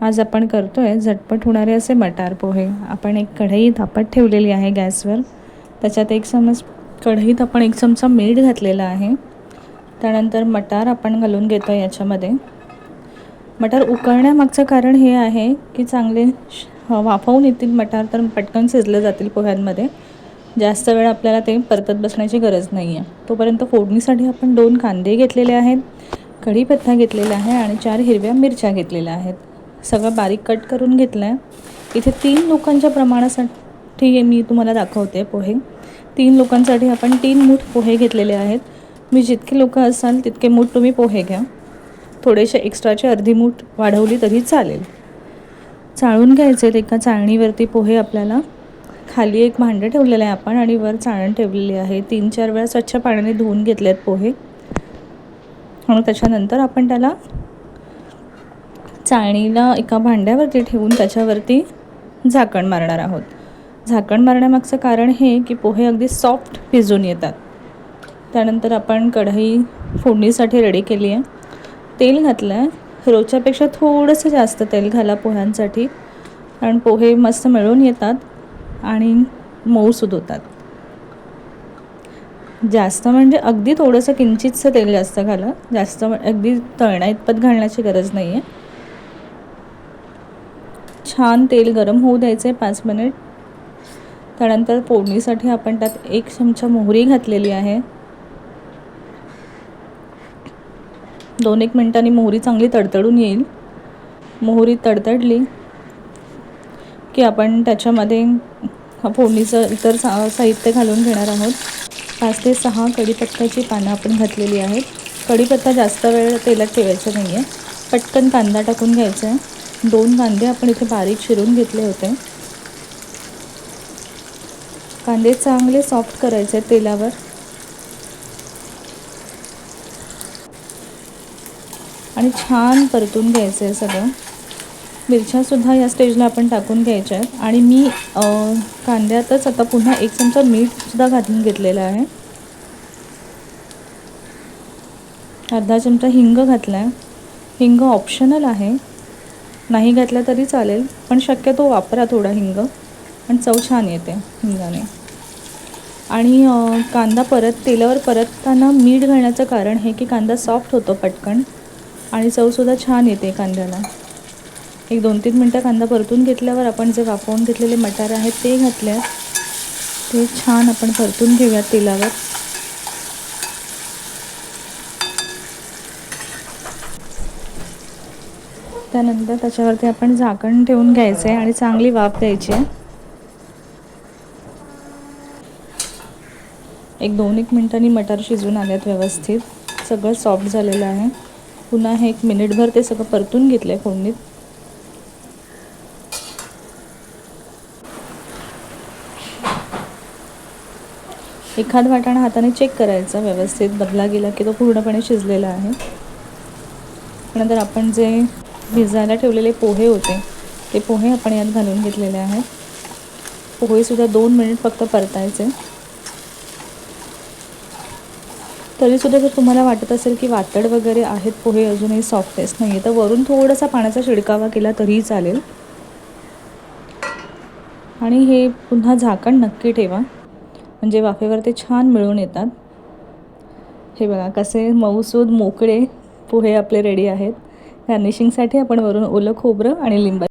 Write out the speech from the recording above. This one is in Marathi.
आज आपण करतोय झटपट होणारे असे मटार पोहे। आपण एक कढई तापत ठेवलेली आहे गॅसवर। त्याच्यात कढईत आपण 1 चमचा मीठ घातलेला आहे। त्यानंतर मटार आपण घालून घेतोय याच्यामध्ये। मटार उकळण्यामागचं कारण हे आहे की चांगले वाफवून येतील मटार, तर पटकन शिजले जातील पोह्यांमध्ये। जास्त वेळ आपल्याला ते परतत बसण्याची गरज नाही आहे। तोपर्यंत फोडणीसाठी आपण 2 कांदे घेतलेले आहेत, कढीपत्ता घेतलेला आहे आणि 4 हिरव्या मिरच्या घेतलेल्या आहेत। सगळं बारीक कट करून घेतलं आहे। इथे 3 लोकांच्या प्रमाणासाठी मी तुम्हाला दाखवते पोहे। 3 लोकांसाठी आपण 3 मूठ पोहे घेतलेले आहेत। मी जितके लोक असाल तितके मूठ तुम्ही पोहे घ्या। थोडेसे एक्स्ट्राचे अर्धी मूठ वाढवली तरी चालेल। चाळून घ्यायचे। एका चाळणीवरती पोहे आपल्याला, खाली एक भांडं ठेवलेलं आहे आपण आणि वर चाळण ठेवलेली आहे। 3-4 वेळा स्वच्छ पाण्याने धुवून घेतलेत पोहे आणि त्याच्यानंतर आपण त्याला चाळणीला एका भांड्यावरती ठेवून त्याच्यावरती झाकण मारणार आहोत। झाकण मारण्यामागचं कारण हे की पोहे अगदी सॉफ्ट भिजून येतात। त्यानंतर आपण कढई फोडणीसाठी रेडी केली आहे। तेल घातलं आहे। रोजच्यापेक्षा थोडंसं जास्त तेल घाला पोह्यांसाठी, कारण पोहे मस्त मिळून येतात आणि मऊसूद होतात। जास्त म्हणजे अगदी थोडंसं किंचितचं तेल जास्त घाला, जास्त अगदी तळण्या इतपत घालण्याची गरज नाही आहे। छान तेल गरम होऊ द्यायचे 5 मिनिट। त्यानंतर फोडणीसाठी आपण त्यात 1 चमचा मोहरी घातलेली आहे। 2-1 मिनिटांनी मोहरी चांगली तडतडून येईल। मोहरी तडतडली की आपण त्याच्यामध्ये फोडणीचं इतर साहित्य घालून घेणार आहोत। 5 ते 6 कढीपत्त्याची पानं आपण घातलेली आहेत। कढीपत्ता जास्त वेळ तेलात ठेवायचा नाही आहे, पटकन कांदा टाकून घ्यायचा आहे। 2 कांदे आपण इथे बारीक चिरून घेतले होते। कांदे चांगले सॉफ्ट करायचे तेलावर आणि छान परतून घ्यायचं आहे सगळं। मिरच्यासुद्धा या स्टेजला आपण टाकून घ्यायच्या आहेत आणि मी कांद्यातच आता पुन्हा 1 चमचा मीठसुद्धा घालून घेतलेलं आहे। अर्धा चमचा हिंग घातला आहे। हिंग ऑप्शनल आहे, नाही घातला तरी चालेल, पण शक्यतो वापरा थोडा हिंग, पण चव छान येते हिंगाने। आणि कांदा तेलावर परतताना मीठ घालण्याचं कारण हे की कांदा सॉफ्ट होतो पटकन आणि चवसुद्धा छान येते कांद्याला। एक 2-3 मिनटं कांदा परतून घेतल्यावर आपण जे वाफवून घेतलेले मटार आहेत ते घातले। ते छान आपण परतून घेऊयात तेलावर। त्यानंतर त्याच्यावरती आपण झाकण ठेवून घ्यायचं आहे आणि चांगली वाफ द्यायची आहे। 1-2 मिनिटांनी मटार शिजून आल्यात व्यवस्थित, सगळं सॉफ्ट झालेलं आहे। पुन्हा हे 1 मिनिटभर ते सगळं परतून घेतलं आहे फोडणीत। एखाद वाटाणा हाताने चेक करायचा, व्यवस्थित दबला गेला की तो पूर्णपणे शिजलेला आहे। नंतर आपण जे भिजायला ठेवलेले पोहे होते ते पोहे आपण यात घालून घेतलेले आहेत। पोहेसुद्धा 2 मिनिट फक्त परतायचे। तरीसुद्धा जर तुम्हाला वाटत असेल की वातड वगैरे आहेत पोहे, अजूनही सॉफ्टनेस नाही आहे, तर वरून थोडासा पाण्याचा शिडकावा केला तरीही चालेल। आणि हे पुन्हा झाकण नक्की ठेवा, म्हणजे वाफेवर ते छान मिळून येतात। हे बघा कसे मऊसूद मोकळे पोहे आपले रेडी आहेत। गार्निशिंगसाठी आपण वरून ओलं खोबरं आणि लिंबा